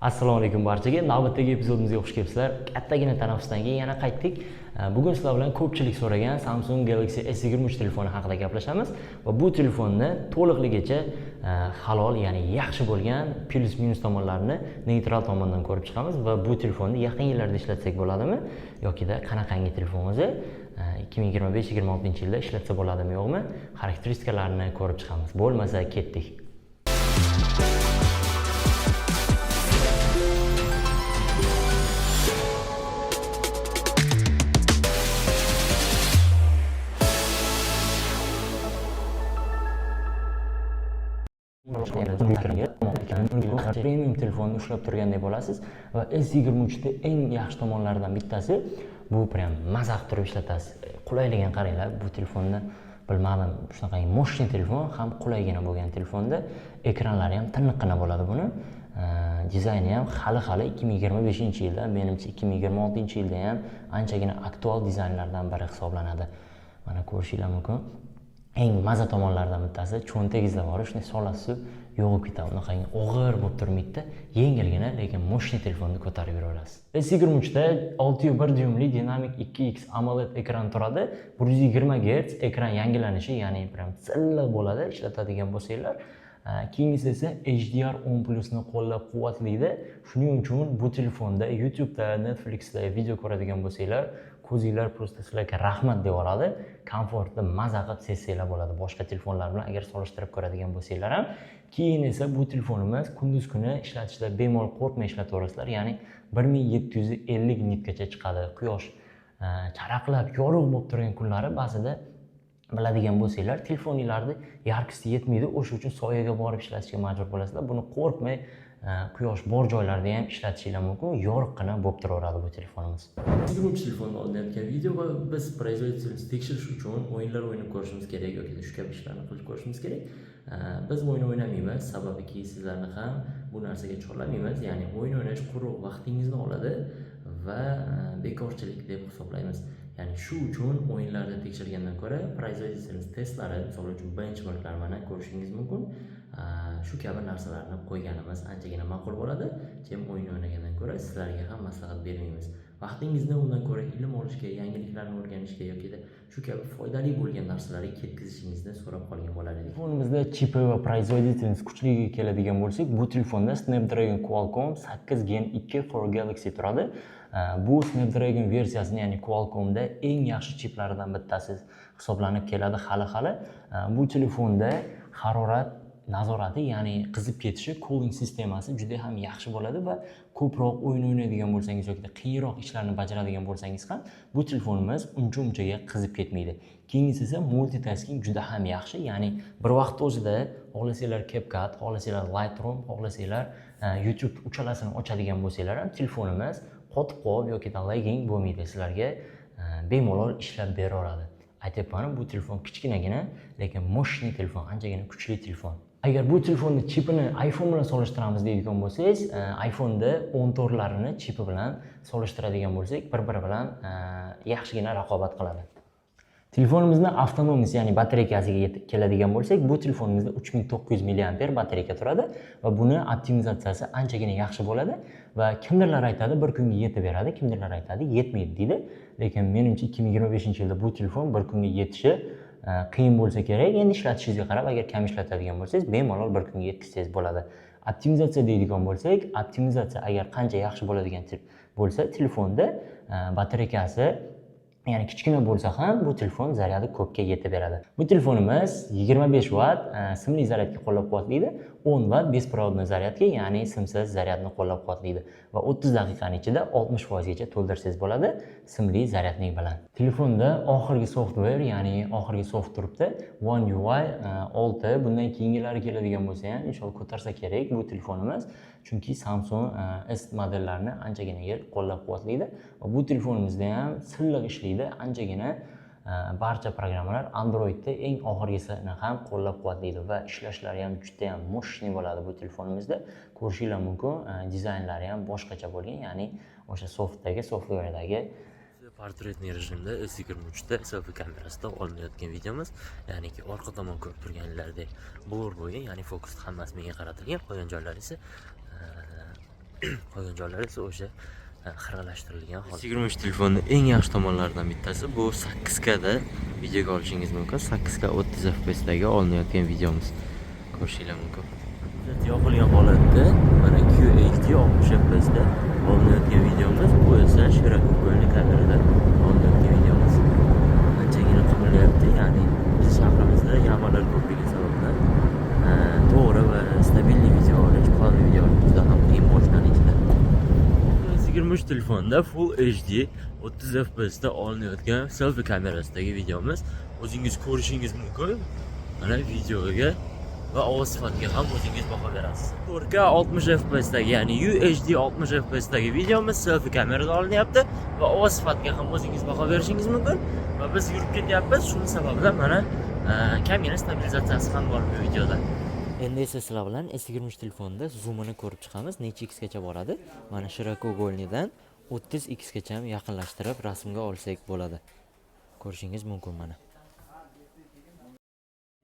Assalomu alaykum barchaga. Navbatdagi epizodimizga xush kelibsizlar. Kattagina tanaffusdan keyin yana qaytdik. Bugun sizlar bilan ko'pchilik so'ragan Samsung Galaxy S23 telefoni haqida gaplashamiz va bu telefonni to'liqligicha halol, ya'ni yaxshi bo'lgan plus minus tomonlarini neytral tomondan ko'rib chiqamiz va bu telefonni yaqin yillarda ishlatsak bo'ladimi yokida qanaqangi telefon o'zi 2025-2026 yilda ishlatsa bo'ladimi yo'qmi, xarakteristikalarini ko'rib chiqamiz. Bo'lmasa ketdik. Premium telefonni ushlab turgandek bo'lasiz va S23 da eng yaxshi tomonlaridan bittasi bu prям maza qilib turib ishlatasiz. Qulayligini qaranglar, bu telefonni bilmadim, shunaqangi moshni telefon ham qulaygina bo'lgan telefonda, ekranlari ham tiniqqina bo'ladi buni. Dizayni ham hali 2025-yilda, menimcha 2026-yilda ham anchagina aktual dizaynlardan biri hisoblanadi. Mana ko'rishingiz mumkin. Eng maza tomonlardan bittasi cho'ntagingizda bor, shunday solasiz yo'g'ib ketadi. Unaqangi og'ir bo'lib turmaydi, yengilgina, lekin moshni telefonni ko'tarib yuraverasiz. S23 da 6.1 dyumli dinamik 2x AMOLED ekran turadi. 120 Hz ekran yangilanishi, ya'ni prям silliq bo'ladi ishlatadigan bo'lsanglar. Keyingisi esa HDR10+ ni qo'llab-quvvatlaydi. Shuning uchun bu telefonda YouTube'da, Netflix'da video ko'radigan bo'lsanglar, ko'zinglar просто sizlarga rahmat deb oladi. Komfortda maza qilib sessanglar bo'ladi. Boshqa telefonlar bilan agar solishtirib ko'radigan bo'lsanglar ham. Keyin esa bu telefonimiz kunduz kuni ishlatishda bemalol qo'rqmay ishlataverasizlar. Ya'ni 1750 nitgacha chiqadi. Quyosh charaqlab, yorug' bo'lib turgan kunlari ba'zida biladigan bo'lsanglar, telefoningizlarni yarkisi yetmaydi, o'sha uchun soyaga borib ishlatishga majbur bo'lasizlar. Buni qo'rqmay quyosh bor joylarda ham ishlatishingiz mumkin. Yorug'gina bo'lib turaveradi bu telefonimiz. 23 telefonni olinayotgan video va biz производительность tekshirish uchun o'yinlar o'ynab ko'rishimiz kerak yoki shu kabi ishlarni qilib ko'rishimiz kerak. Biz o'yin o'ynamaymiz, sababiki sizlarni ham bu narsaga chorlamaymiz. Ya'ni o'yin o'ynash quruq vaqtingizni oladi va bekorchilik deb hisoblaymiz. Ya'ni shu uchun o'yinlarda tekshirgandan ko'ra производительность testlari, misol uchun benchmarklar mana ko'rishingiz mumkin. Shu kabi narsalarni qo'yganimiz anchagina ma'qul bo'ladi. Chem o'yin o'ynagandan ko'ra sizlarga ham maslahat bermaymiz. Vaqtingizni undan ko'ra ilm olishga, yangiliklarni o'rganishga yoki shu kabi foydali bo'lgan narsalarga ketkazishingizni so'rab qolgan bo'lar edik. Telefonimizda chipi va производительность kuchligiga keladigan bo'lsak, bu telefonda Snapdragon Qualcomm 8 Gen 2 for Galaxy turadi. Bu Snapdragon versiyasini, ya'ni Qualcommda eng yaxshi chiplaridan bittasi hisoblanib keladi hali. Bu telefonda harorat nazorati, ya'ni qizib ketishi, cooling sistemasi juda ham yaxshi bo'ladi va ko'proq o'yin o'ynaydigan bo'lsangiz yoki qiyinroq ishlarni bajaradigan bo'lsangiz ham bu telefonimiz uncha-munchaga qizib ketmaydi. Keyingisi esa multitasking juda ham yaxshi, ya'ni bir vaqt o'zida xohlasanglar CapCut, xohlasanglar Lightroom, xohlasanglar YouTube uchalasini ochadigan bo'lsanglar ham telefonimiz qotib qolib yoki lagging bo'lmaydi, sizlarga bemalol ishlab beraveradi. Aytyapman, bu telefon kichkinagina, lekin moshni telefon, anchagina kuchli telefon. Agar bu telefonni chipini iPhone bilan solishtiramiz deydigan bo'lsangiz, iPhone'da 14larini chipi bilan solishtiradigan bo'lsak, bir-biri bilan yaxshigina raqobat qiladi. Telefonimizni avtonomiyasi, ya'ni batareykasiga keladigan bo'lsak, bu telefonimizda 3900 mAh batareyka turadi va buni optimizatsiyasi anchagina yaxshi bo'ladi va kimdirlar aytadi bir kunga yetib beradi, kimdirlar aytadi yetmaydi deydi. Lekin menimcha 2025-yilda bu telefon bir kunga yetishi qiyin bo'lsa kerak. Endi ishlatishingizga qarab, agar kam ishlatadigan bo'lsangiz, bemalol bir kunga yetkazsangiz bo'ladi. Optimizatsiya deydigan bo'lsak, optimizatsiya agar qancha yaxshi bo'ladigan bo'lsa, telefonda batareykasi ya'ni kichkina bo'lsa ham bu telefon zaryadi ko'pga yetib beradi. Bu telefonimiz 25 watt simli zaryadga qo'llab-quvvatlaydi, 10 watt bespirodniy zaryadga, ya'ni simsiz zaryadni qo'llab-quvvatlaydi va 30 daqiqaning ichida 60% gacha to'ldirsangiz bo'ladi simli zaryadning bilan. Telefonda oxirgi software, ya'ni oxirgi soft turibdi One UI 6. Bundan keyingilari keladigan bo'lsa ham inshaalloh ko'tarsa kerak bu telefonimiz. Chunki Samsung S modellarini anchagina yil qo'llab-quvvatlaydi va bu telefonimizda ham silliq ishlaydi, anchagina barcha programmalar Androidda eng oxirgisini ham qo'llab-quvvatlaydi va ishlashlari ham juda ham moshni bo'ladi bu telefonimizda. Ko'rishingiz mumkin, dizaynlari ham boshqacha bo'lgan, ya'ni o'sha softwaredagi portretniy rejimda S23 da selfie kamerasida olinayotgan videomiz, ya'niki orqa tomon ko'rib turganlaridek blur bo'lgan, ya'ni fokus hammasi menga qaratilgan, qolgan joylari esa Qolgan joylari esa o'sha xiralashtirilgan holat. 23 telefonning eng yaxshi tomonlaridan bittasi bu 8K da videoga olishingiz mumkin. 8K 30 FPS dagi olinayotgan videomiz ko'rishingiz mumkin. Yoqilgan holatda mana QHD 60 FPS da olinayotgan videomiz, bu esa shirokouгольный kamerada olinayotgan videomiz. Anchagina qimirlayapti, ya'ni biz shahrimizda yamalar ko'pligi sababdan to'g'ri va stabilniy video olish, planli video olish juda ham qiyin bo'lishidan ichida. 23 telefonda Full HD 30 FPS da olinayotgan selfie kamerasidagi videomiz. O'zingiz ko'rishingiz mumkin. Mana videoga va ovoz sifatiga ham o'zingiz baho berasiz. 4K 60 FPS dagi, ya'ni UHD 60 FPS dagi videomiz selfie kamerada olinyapti va ovoz sifatiga ham o'zingiz baho berishingiz mumkin. Va biz yurib ketyapmiz, shuning sababidan mana kamera stabilizatsiyasi ham bor bu videoda. Endi esa sizlar bilan S23 telefonda zoomini ko'rib chiqamiz. Necha x gacha boradi? Mana shirokouгольныйdan 30x gacha ham yaqinlashtirib rasmga olsak bo'ladi. Ko'rishingiz mumkin mana.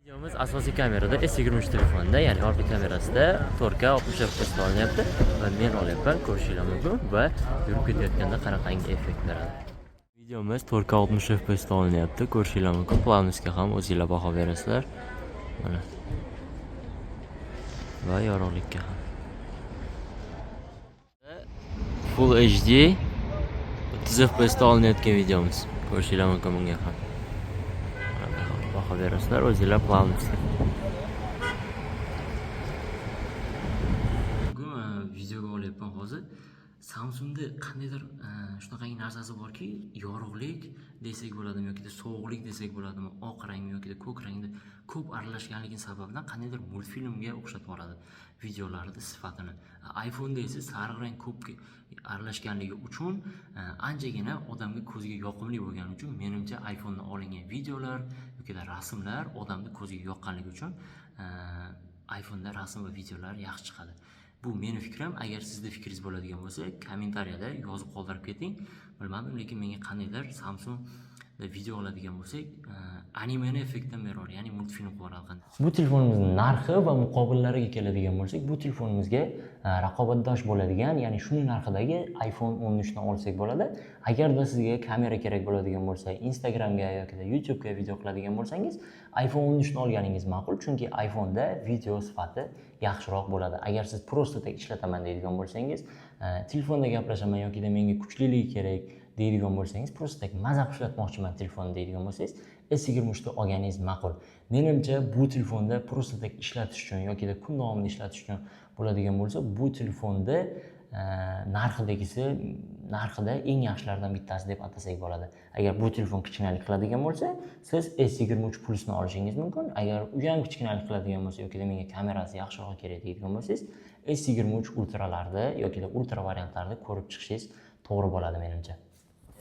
Videomiz asosiy kamerada S23 telefonda, ya'ni orqa kamerasida 4K 60 FPS da olinyapti va men olyapman, ko'rishingiz mumkin va yurib ketayotganda qanaqangi effekt beradi. Videomiz 4K 60 FPS da olinyapti, ko'rishingiz mumkin. Planimizga ham o'zingizlar baho berasizlar. Mana va yorug'likka ham. Full HD 30 FPS da olinayotgan videomiz. Ko'rishingiz mumkin bunga ham. Baho berasizlar o'zingizlar planimizga. Videoga olyapman hozir. Samsungda qandaydir shunaqangi narsasi borki, yorug'lik desak bo'ladimi yoki sovuqlik desak bo'ladimi, oq rangmi yoki ko'k rangda ko'p aralashganligi sababidan qandaydir multfilmga o'xshatib boradi videolarning sifatini. iPhone'da esa sariq rang ko'p aralashganligi uchun anchagina odamga ko'ziga yoqimli bo'lgani uchun menimcha iPhone'da olingan videolar yoki rasmlar odamning ko'ziga yoqqanligi uchun iPhone'da rasm va videolar yaxshi chiqadi. Bu meni fikrim. Agar sizda fikringiz bo'ladigan bo'lsa, kommentariyada yozib qoldirib keting. Bilmadim, lekin menga qandaydir Samsung video oladigan bo'lsak, animani effektdan beradi, ya'ni multfilm qo'yadi. Bu telefonimizning narxi va muqobillariga keladigan bo'lsak, bu telefonimizga raqobatdosh bo'ladigan, ya'ni shuning narxidagi iPhone 13 ni olsak bo'ladi. Agarda sizga kamera kerak bo'ladigan bo'lsa, Instagramga yoki YouTube'ga video qiladigan bo'lsangiz, iPhone 13 ni olganingiz ma'qul, chunki iPhone'da video sifati yaxshiroq bo'ladi. Agar siz prosta ishlataman deydigan bo'lsangiz, telefonda gaplashaman yoki menga kuchliligi kerak deydigan bo'lsangiz, prosta mazaq ishlatmoqchiman telefonni deydigan bo'lsangiz, S23 ni olganingiz ma'qul. Menimcha bu telefonda prosta ishlatish uchun yoki kun davomida ishlatish uchun bo'ladigan bo'lsa, bu telefonda narxida eng yaxshilardan bittasi deb atasak bo'ladi. Agar bu telefon kichkinalik qiladigan bo'lsa, siz S23 Plus ni olishingiz mumkin. Agar u ham kichkinalik qiladigan bo'lsa yoki menga kamerasi yaxshiroq kerak deydigan bo'lsangiz, S23 ultralarda yoki ultra variantlarda ko'rib chiqishingiz to'g'ri bo'ladi menimcha.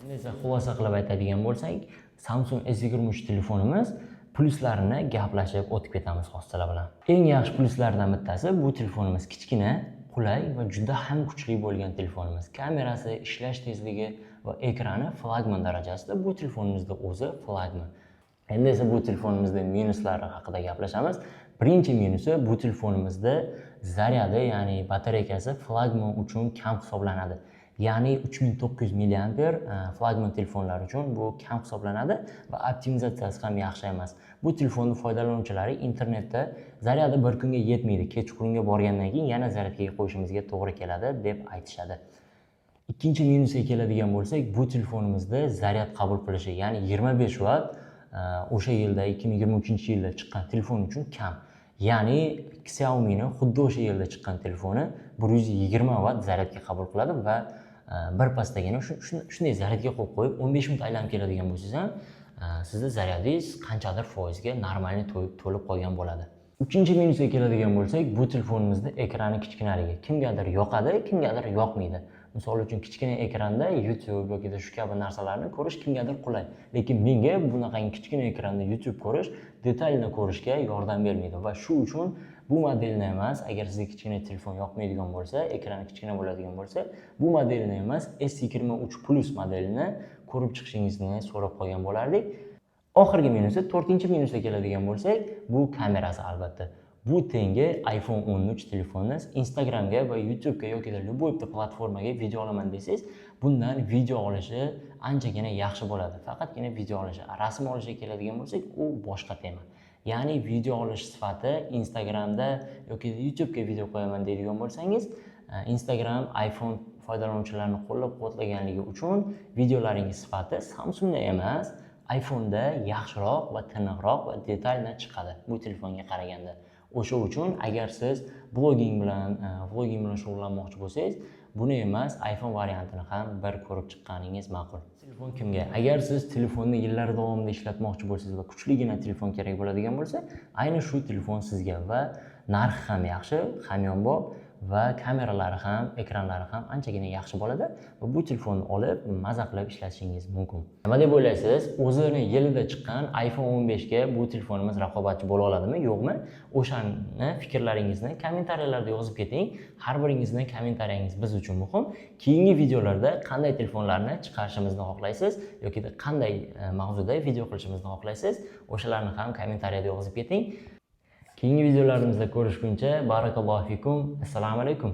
Endi esa xulosa qilib aytadigan bo'lsak, Samsung S23 telefonimiz pluslarini gaplashib o'tib ketamiz hozirlar bilan. Eng yaxshi pluslaridan bittasi bu telefonimiz kichkina, qulay va juda ham kuchli bo'lgan telefonimiz. Kamerasi, ishlash tezligi va ekrani flagman darajasida. Bu telefonimizda o'zi flagman. Endi esa bu telefonimizda minuslari haqida gaplashamiz. Birinchi minusi, bu telefonimizda zaryadi, ya'ni batareykasi flagman uchun kam hisoblanadi. Ya'ni 3900 mAh flagman telefonlar uchun bu kam hisoblanadi va optimizatsiyasi ham yaxshi emas. Bu telefonni foydalanuvchilari internetda zaryadi bir kunga yetmaydi, kechqurunga borgandan keyin yana zaryadga qo'yishimizga to'g'ri keladi deb aytishadi. Ikkinchi minusga keladigan bo'lsak, bu telefonimizda zaryad qabul qilishi, ya'ni 25 Watt o'sha yilda 2023-yilda chiqqan telefon uchun kam. Ya'ni Xiaomi ni xuddi o'sha yilda chiqqan telefoni 120 Watt zaryadga qabul qiladi va bir pastdagina shunday zaryadga qo'yib 15 minut aylanib keladigan bo'lsangiz ham sizning zaryadingiz qanchadir foizga normalni to'lib qolgan bo'ladi. Uchinchi minusga keladigan bo'lsak, bu telefonimizda ekrani kichkinaligi. Kimgadir yoqadi, kimgadir yoqmaydi. Misol uchun kichkina ekranda YouTube yoki shu kabi narsalarni ko'rish kimgadir qulay. Lekin menga bunaqangi kichkina ekranda YouTube ko'rish detalni ko'rishga yordam bermaydi va shu uchun bu modelni emas, agar sizga kichkina telefon yoqmaydigan bo'lsa, ekrani kichkina bo'ladigan bo'lsa, bu modelni emas, S23 Plus modelini ko'rib chiqishingizni so'rab qolgan bo'lardik. Oxirgi minusi, 4-minusga keladigan bo'lsak, bu kamerasi albatta. Bu tengi iPhone 13 telefonni Instagramga va YouTube'ga yoki любой bitta platformaga video olaman desangiz, bundan video olishi anchagina yaxshi bo'ladi. Faqatgina video olishi, rasm olishga keladigan bo'lsak, u boshqa tema. Ya'ni video olish sifati Instagramda yoki YouTube'ga video qo'yaman deydigan bo'lsangiz, Instagram iPhone foydalanuvchilarini qo'llab-quvvatlaganligi uchun videolaringiz sifati Samsungda emas, iPhone'da yaxshiroq va tiniqroq va detalni chiqadi bu telefonga qaraganda. O'sha uchun agar siz vloging bilan shug'ullanmoqchi bo'lsangiz, buni emas, iPhone variantini ham bir ko'rib chiqqaningiz ma'qul. Telefon kimga? Agar siz telefonni yillar davomida ishlatmoqchi bo'lsangiz va kuchligina telefon kerak bo'ladigan bo'lsa, ayni shu telefon sizga va narxi ham yaxshi, hamyonbop va kameralari ham, ekranlari ham anchagina yaxshi bo'ladi va bu telefonni olib maza qilib ishlatishingiz mumkin. Nima deb o'ylaysiz? O'zini yilida chiqqan iPhone 15 ga bu telefonimiz raqobatchi bo'la oladimi, yo'qmi? O'shani fikrlaringizni kommentariyalarda yozib keting. Har biringizning kommentariyangiz biz uchun muhim. Keyingi videolarda qanday telefonlarni chiqarishimizni xohlaysiz yoki qanday mavzuda video qilishimizni xohlaysiz, o'shalarni ham kommentariyada yozib keting. Keyingi videolarimizda ko'rishguncha barakallohu fikum. Assalomu alaykum.